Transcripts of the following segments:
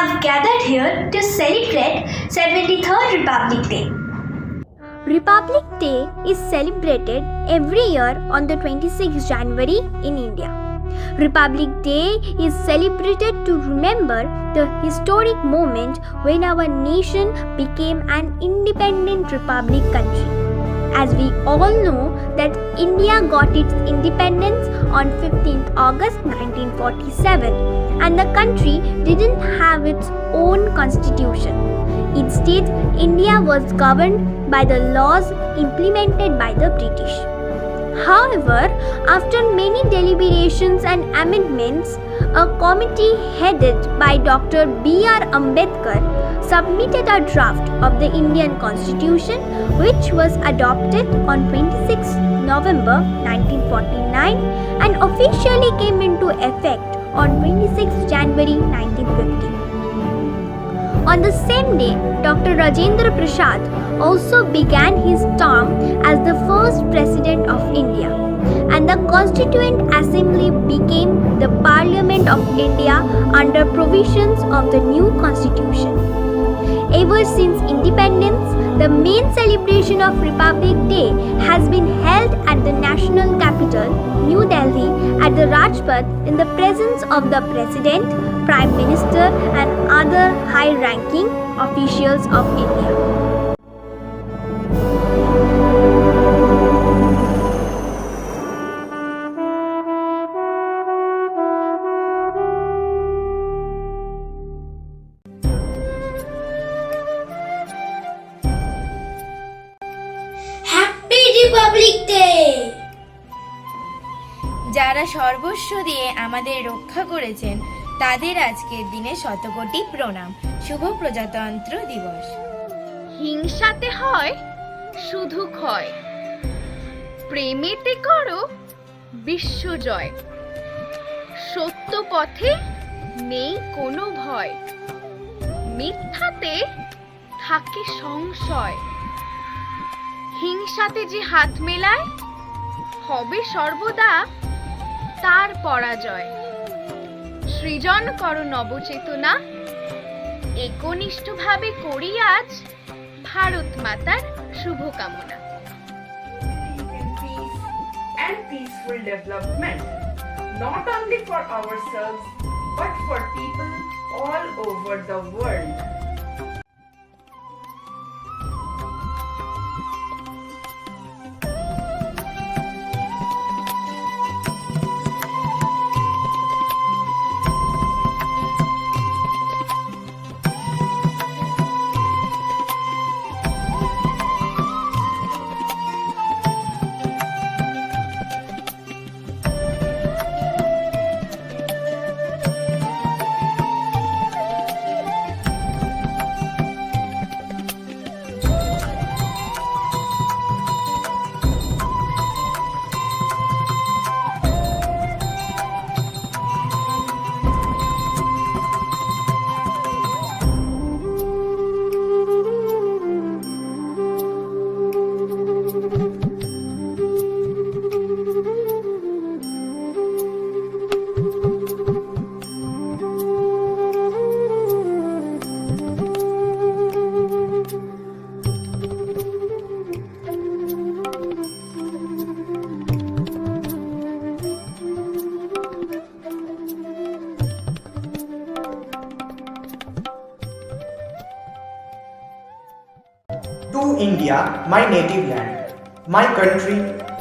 have gathered here to celebrate 73rd Republic Day. Republic Day is celebrated every year on the 26th January in India. Republic Day is celebrated to remember the historic moment when our nation became an independent republic country. As we all know that India got its independence on 15th August 1947 and the country didn't have its own constitution. Instead, India was governed by the laws implemented by the British. However, after many deliberations and amendments, a committee headed by Dr. B.R. Ambedkar submitted a draft of the Indian Constitution, which was adopted on 26 November 1949 and officially came into effect on 26 January 1950. On the same day, Dr. Rajendra Prasad also began his term as the first President of India, and the Constituent Assembly became the Parliament of India under provisions of the new Constitution. Ever since independence, the main celebration of Republic Day has been held at the national capital, New Delhi, at the Rajpath in the presence of the President, Prime Minister and other high-ranking officials of India. Happy Republic Day! যারা সর্বস্ব দিয়ে আমাদের রক্ষা করেছেন তাদের আজকের দিনে শতকোটি প্রণাম। শুভ প্রজাতন্ত্র দিবস। হিংসাতে হয় শুধু ক্ষয়, প্রেমেতে করো বিশ্বজয়, সত্য পথে নেই কোনো ভয়, মিথ্যাতে থাকে সংশয়, হিংসাতে যে হাত মেলায় হবে সর্বদা তার পরাজয়। সৃজন করো নবচেতনা, একনিষ্ঠভাবে করি আজ ভারত মাতার শুভকামনা। Peace and peaceful development, not only for ourselves but for people all over the world. To India, my native land, my country,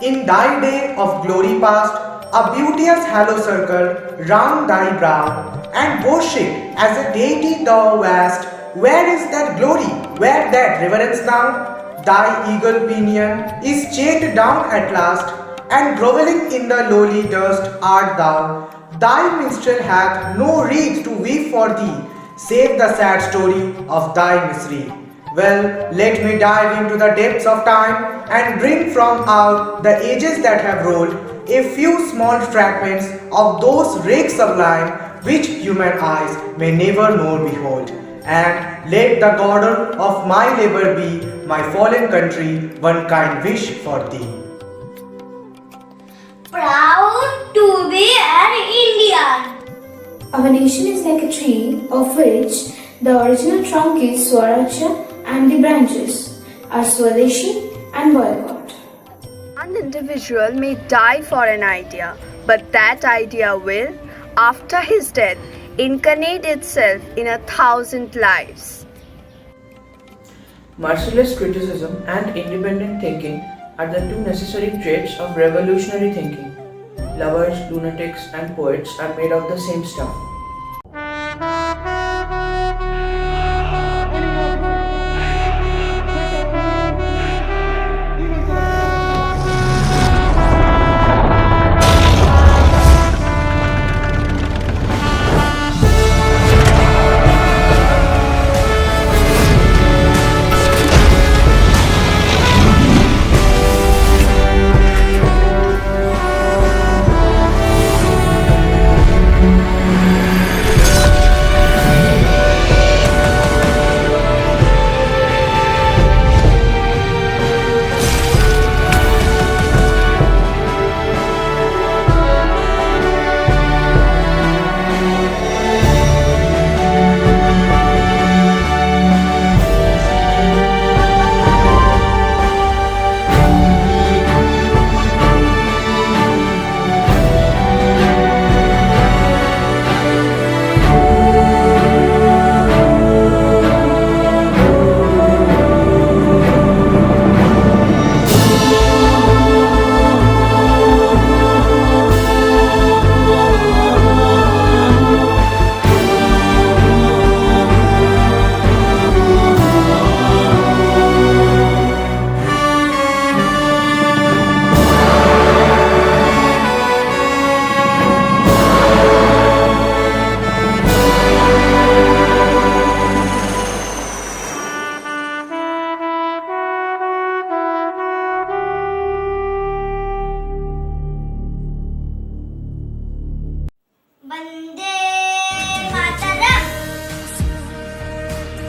in thy day of glory past, a beauteous halo circle round thy brow, and worship as a deity thou wast. Where is that glory? Where that reverence now? Thy eagle pinion is chained down at last, and grovelling in the lowly dust art thou. Thy minstrel hath no wreath to weave for thee, save the sad story of thy misery. Well, let me dive into the depths of time and bring from out the ages that have rolled a few small fragments of those wrecks sublime which human eyes may never more behold. And let the goddess of my labor be, my fallen country, one kind wish for thee. Proud to be an Indian. Our nation is like a tree of which the original trunk is Swarajya and the branches are Swadeshi and boycott. An individual may die for an idea, but that idea will, after his death, incarnate itself in 1,000 lives. Merciless criticism and independent thinking are the two necessary traits of revolutionary thinking. Lovers, lunatics, and poets are made of the same stuff.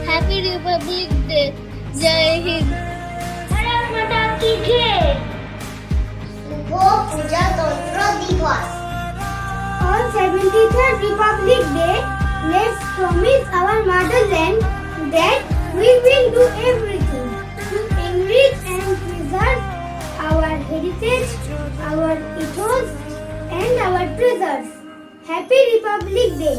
Happy Republic Day. Jai Hind. Bharat माता की जय। शुभ प्रजातंत्र दिवस। On 73rd Republic Day, let's promise our motherland that we will do everything to enrich and preserve our heritage, our ethos, and our treasures. Happy Republic Day.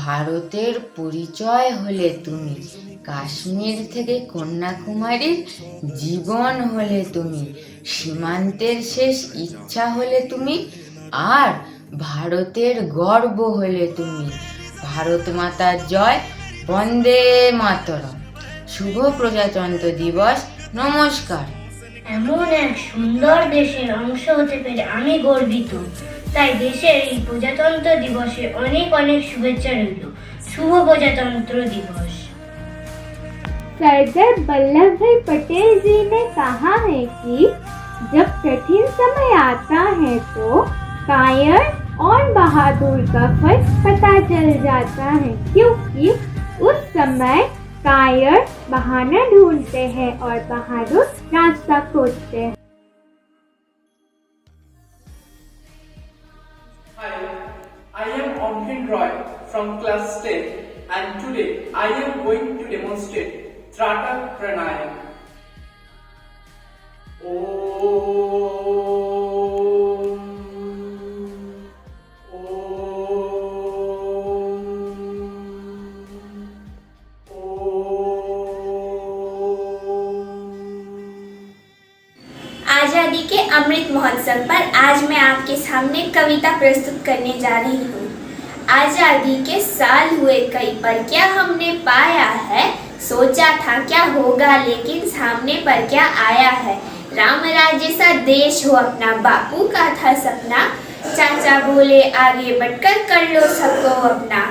ভারতের পরিচয় হলে তুমি, কাশ্মীর থেকে কন্যাকুমারীর জীবন হলে তুমি, সীমান্তের শেষ ইচ্ছা হলে তুমি, আর ভারতের গর্ব হলে তুমি। ভারত মাতার জয়, বন্দে মাতরম। শুভ প্রজাতন্ত্র দিবস। নমস্কার। এমন এক সুন্দর দেশের অংশ হতে পেরে আমি গর্বিত। তাই দেশের এই প্রজাতন্ত্র দিবসে অনেক অনেক শুভেচ্ছা রইল। শুভ প্রজাতন্ত্র দিবস। सरदार वल्लभ भाई पटेल जी ने कहा है कि जब कठिन समय आता है तो कायर और बहादुर का फर्क पता चल जाता है, क्योंकि उस समय कायर बहाना ढूंढते हैं और बहादुर रास्ता खोजते हैं। Hi, I am Omhin Roy from class 10 and today I am going to demonstrate Trata Pranayam. के अमृत महोत्सव पर आज मैं आपके सामने कविता प्रस्तुत करने जा रही हूँ। आजादी के साल हुए कई पर क्या हमने पाया है, सोचा था क्या होगा लेकिन सामने पर क्या आया है। राम राज्य सा देश हो अपना, बापू का था सपना, चाचा बोले आगे बढ़कर कर लो सबको अपना।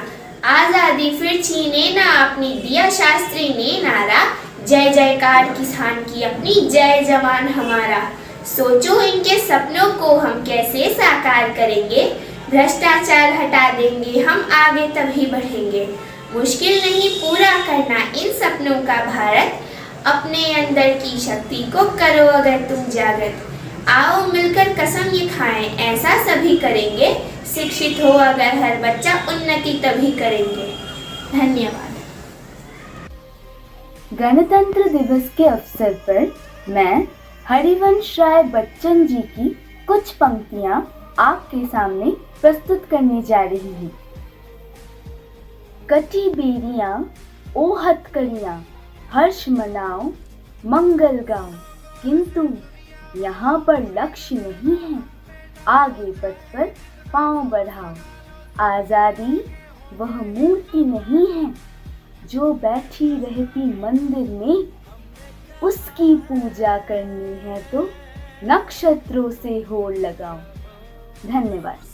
आजादी फिर छीने ना अपनी, दिया शास्त्री ने नारा, जय जयकार किसान की अपनी, जय जवान हमारा। सोचो इनके सपनों को हम कैसे साकार करेंगे, भ्रष्टाचार हटा देंगे हम, आगे तभी बढ़ेंगे। मुश्किल नहीं पूरा करना इन सपनों का भारत, अपने अंदर की शक्ति को करो अगर तुम जागृत। आओ मिलकर कसम ये खाएं ऐसा सभी करेंगे, शिक्षित हो अगर हर बच्चा उन्नति तभी करेंगे। धन्यवाद। गणतंत्र दिवस के अवसर पर मैं हरिवंश राय बच्चन जी की कुछ पंक्तियां आपके सामने प्रस्तुत करने जा रही हूँ। कटी बेरियां ओ हथकड़ियां, हर्ष मनाओ मंगल गाओ, किंतु यहाँ पर लक्ष्य नहीं है, आगे पथ पर पांव बढ़ाओ। आजादी वह मूर्ति नहीं है जो बैठी रहती मंदिर में, उसकी पूजा करनी है तो नक्षत्रों से होड़ लगाओ। धन्यवाद।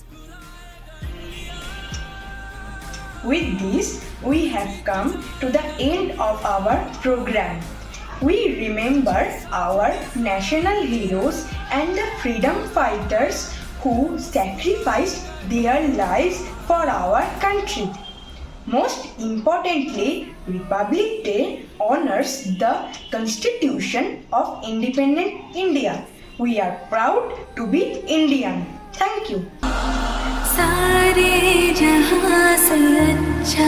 With this, we have come to the end of our program. We remember our national heroes and the freedom fighters who sacrificed their lives for our country. Most importantly, Republic Day honors the Constitution of Independent India. We are proud to be Indian. Thank you. सारे जहां से अच्छा